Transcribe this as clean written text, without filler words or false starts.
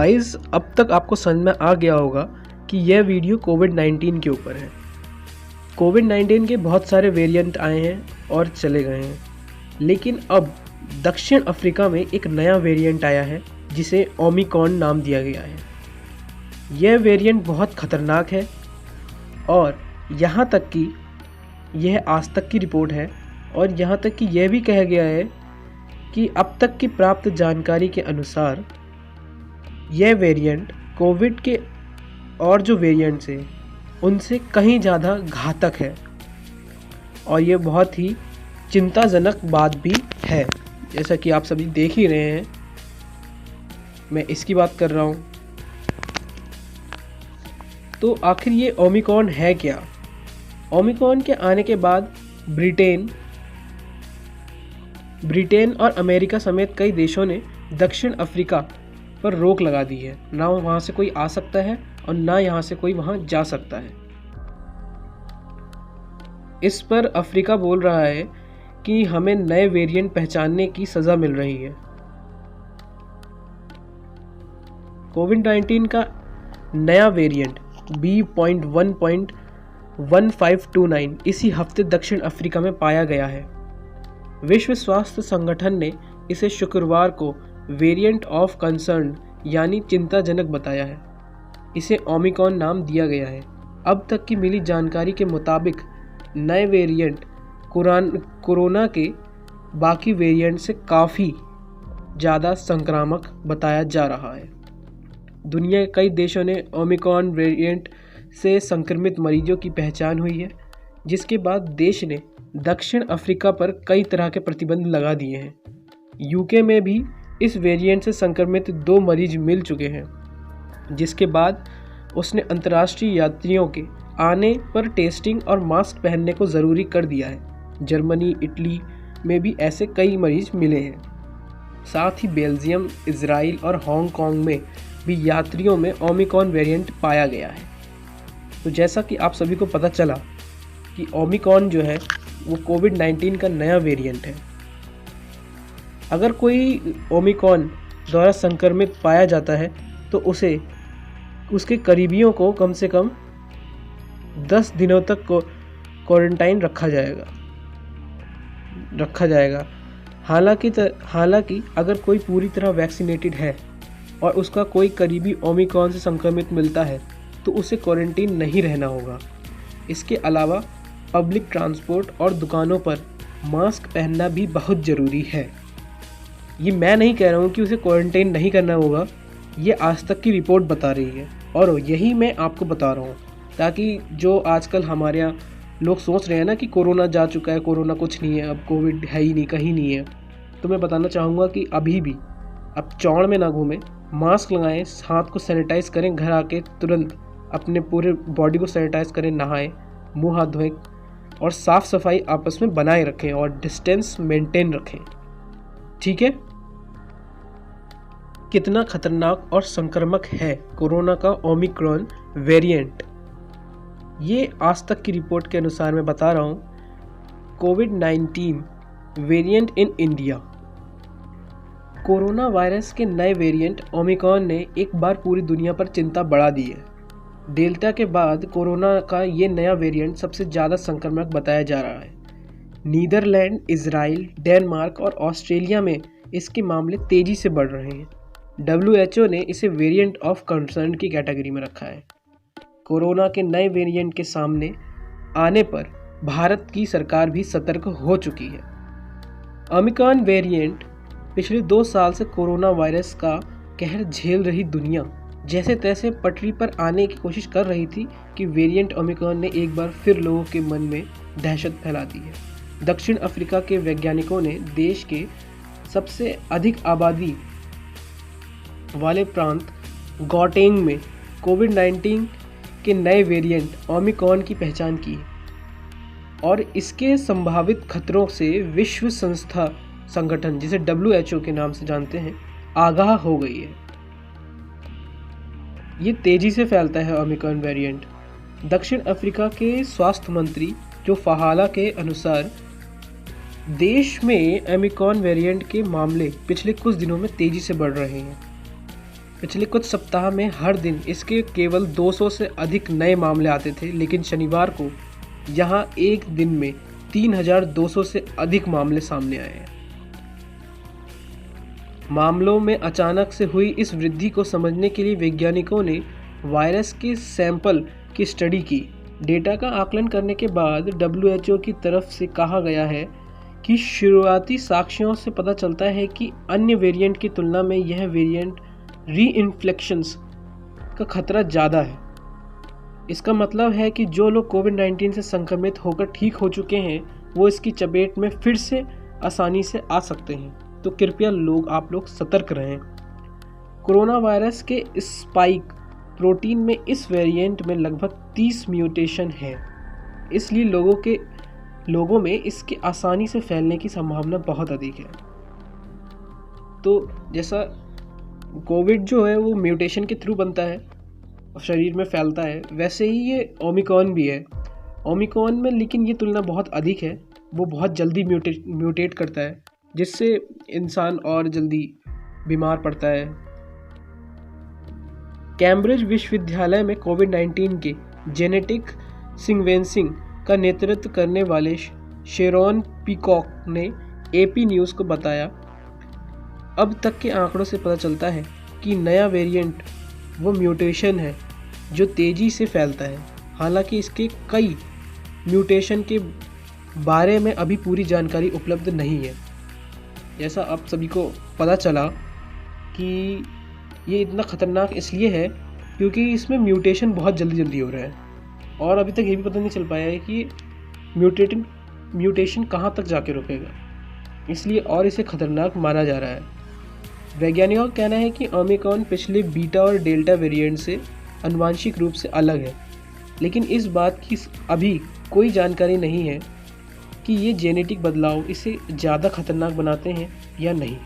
Guys, अब तक आपको समझ में आ गया होगा कि यह वीडियो कोविड-19 के ऊपर है। कोविड-19 के बहुत सारे वेरिएंट आए हैं और चले गए हैं, लेकिन अब दक्षिण अफ्रीका में एक नया वेरिएंट आया है जिसे ओमिक्रॉन नाम दिया गया है। यह वेरिएंट बहुत खतरनाक है और यहाँ तक कि यह आज तक की रिपोर्ट है और यहाँ तक कि यह भी कहा गया है कि अब तक की प्राप्त जानकारी के अनुसार यह वेरिएंट कोविड के और जो वेरिएंट्स हैं उनसे कहीं ज़्यादा घातक है और ये बहुत ही चिंताजनक बात भी है। जैसा कि आप सभी देख ही रहे हैं, मैं इसकी बात कर रहा हूँ। तो आखिर ये ओमिक्रॉन है क्या? ओमिक्रॉन के आने के बाद ब्रिटेन और अमेरिका समेत कई देशों ने दक्षिण अफ्रीका पर रोक लगा दी है। ना वहाँ से कोई आ सकता है और ना यहाँ से कोई वहाँ जा सकता है। इस पर अफ्रीका बोल रहा है कि हमें नए वेरिएंट पहचानने की सज़ा मिल रही है। कोविड-19 का नया वेरिएंट B.1.1529 इसी हफ्ते दक्षिण अफ्रीका में पाया गया है। विश्व स्वास्थ्य संगठन ने इसे शुक्रवार को वेरिएंट ऑफ कंसर्न यानी चिंताजनक बताया है। इसे ओमिक्रॉन नाम दिया गया है। अब तक की मिली जानकारी के मुताबिक नए वेरिएंट कोरोना के बाकी वेरिएंट से काफ़ी ज़्यादा संक्रामक बताया जा रहा है। दुनिया के कई देशों ने ओमिक्रॉन वेरिएंट से संक्रमित मरीजों की पहचान हुई है, जिसके बाद देश ने दक्षिण अफ्रीका पर कई तरह के प्रतिबंध लगा दिए हैं। यूके में भी इस वेरिएंट से संक्रमित 2 मरीज मिल चुके हैं, जिसके बाद उसने अंतर्राष्ट्रीय यात्रियों के आने पर टेस्टिंग और मास्क पहनने को ज़रूरी कर दिया है। जर्मनी, इटली में भी ऐसे कई मरीज मिले हैं। साथ ही बेल्जियम, इजराइल और हांगकांग में भी यात्रियों में ओमिक्रॉन वेरिएंट पाया गया है। तो जैसा कि आप सभी को पता चला कि ओमिक्रॉन जो है वो कोविड-19 का नया वेरिएंट है। अगर कोई ओमिक्रॉन द्वारा संक्रमित पाया जाता है तो उसे उसके करीबियों को कम से कम 10 दिनों तक क्वारंटाइन रखा जाएगा। हालांकि अगर कोई पूरी तरह वैक्सीनेटेड है और उसका कोई करीबी ओमिक्रॉन से संक्रमित मिलता है तो उसे क्वारंटीन नहीं रहना होगा। इसके अलावा पब्लिक ट्रांसपोर्ट और दुकानों पर मास्क पहनना भी बहुत ज़रूरी है। ये मैं नहीं कह रहा हूँ कि उसे क्वारंटाइन नहीं करना होगा, ये आज तक की रिपोर्ट बता रही है और यही मैं आपको बता रहा हूँ, ताकि जो आजकल हमारे यहाँ लोग सोच रहे हैं ना कि कोरोना जा चुका है, कोरोना कुछ नहीं है, अब कोविड है ही नहीं, कहीं नहीं है, तो मैं बताना चाहूँगा कि अभी भी अब चौड़ में ना घूमें, मास्क लगाएं, हाथ को सैनिटाइज़ करें, घर आके तुरंत अपने पूरे बॉडी को सैनिटाइज़ करें, नहाएं, मुँह हाथ धोएं और साफ़ सफाई आपस में बनाए रखें और डिस्टेंस मेंटेन रखें। ठीक है? कितना खतरनाक और संक्रामक है कोरोना का ओमिक्रॉन वेरिएंट, ये आज तक की रिपोर्ट के अनुसार मैं बता रहा हूँ। COVID variant in India. Corona virus के नए वेरिएंट ओमिक्रॉन ने एक बार पूरी दुनिया पर चिंता बढ़ा दी है। डेल्टा के बाद कोरोना का ये नया वेरिएंट सबसे ज़्यादा संक्रामक बताया जा रहा है। नीदरलैंड, इजराइल, डेनमार्क और ऑस्ट्रेलिया में इसके मामले तेज़ी से बढ़ रहे हैं। WHO ने इसे वेरिएंट ऑफ कंसर्न की कैटेगरी में रखा है। कोरोना के नए वेरिएंट के सामने आने पर भारत की सरकार भी सतर्क हो चुकी है। ओमिक्रॉन वेरिएंट पिछले 2 साल से कोरोना वायरस का कहर झेल रही दुनिया जैसे तैसे पटरी पर आने की कोशिश कर रही थी कि वेरिएंट ओमिक्रॉन ने एक बार फिर लोगों के मन में दहशत फैला दी है। दक्षिण अफ्रीका के वैज्ञानिकों ने देश के सबसे अधिक आबादी वाले प्रांत गौटेंग में कोविड-19 के नए वेरिएंट ओमिक्रॉन की पहचान की और इसके संभावित खतरों से विश्व संगठन जिसे WHO के नाम से जानते हैं आगाह हो गई है। ये तेजी से फैलता है ओमिक्रॉन वेरिएंट। दक्षिण अफ्रीका के स्वास्थ्य मंत्री जो फहाला के अनुसार देश में ओमिक्रॉन वेरिएंट के मामले पिछले कुछ दिनों में तेजी से बढ़ रहे हैं। पिछले कुछ सप्ताह में हर दिन इसके केवल 200 से अधिक नए मामले आते थे, लेकिन शनिवार को यहां एक दिन में 3,200 से अधिक मामले सामने आए हैं। मामलों में अचानक से हुई इस वृद्धि को समझने के लिए वैज्ञानिकों ने वायरस के सैंपल की स्टडी की। डेटा का आकलन करने के बाद WHO की तरफ से कहा गया है कि शुरुआती साक्ष्यों से पता चलता है कि अन्य वेरिएंट की तुलना में यह वेरिएंट रीइन्फ्लेक्शंस का खतरा ज़्यादा है। इसका मतलब है कि जो लोग कोविड-19 से संक्रमित होकर ठीक हो चुके हैं वो इसकी चपेट में फिर से आसानी से आ सकते हैं। तो कृपया आप लोग सतर्क रहें। कोरोना वायरस के स्पाइक प्रोटीन में इस वेरिएंट में लगभग 30 म्यूटेशन हैं, इसलिए लोगों में इसके आसानी से फैलने की संभावना बहुत अधिक है। तो जैसा कोविड जो है वो म्यूटेशन के थ्रू बनता है और शरीर में फैलता है, वैसे ही ये ओमिक्रॉन भी है। ओमिक्रॉन में लेकिन ये तुलना बहुत अधिक है, वो बहुत जल्दी म्यूटेट करता है, जिससे इंसान और जल्दी बीमार पड़ता है। कैम्ब्रिज विश्वविद्यालय में कोविड-19 के जेनेटिक सीक्वेंसिंग का नेतृत्व करने वाले शेरोन पीकॉक ने AP न्यूज़ को बताया, अब तक के आंकड़ों से पता चलता है कि नया वेरिएंट वो म्यूटेशन है जो तेज़ी से फैलता है। हालांकि इसके कई म्यूटेशन के बारे में अभी पूरी जानकारी उपलब्ध नहीं है। जैसा आप सभी को पता चला कि ये इतना ख़तरनाक इसलिए है क्योंकि इसमें म्यूटेशन बहुत जल्दी हो रहा है और अभी तक ये भी पता नहीं चल पाया है कि म्यूटेशन कहाँ तक जाके रुकेगा, इसलिए और इसे ख़तरनाक माना जा रहा है। वैज्ञानिकों का कहना है कि ओमिक्रॉन पिछले बीटा और डेल्टा वेरिएंट से आनुवंशिक रूप से अलग है, लेकिन इस बात की अभी कोई जानकारी नहीं है कि ये जेनेटिक बदलाव इसे ज़्यादा खतरनाक बनाते हैं या नहीं।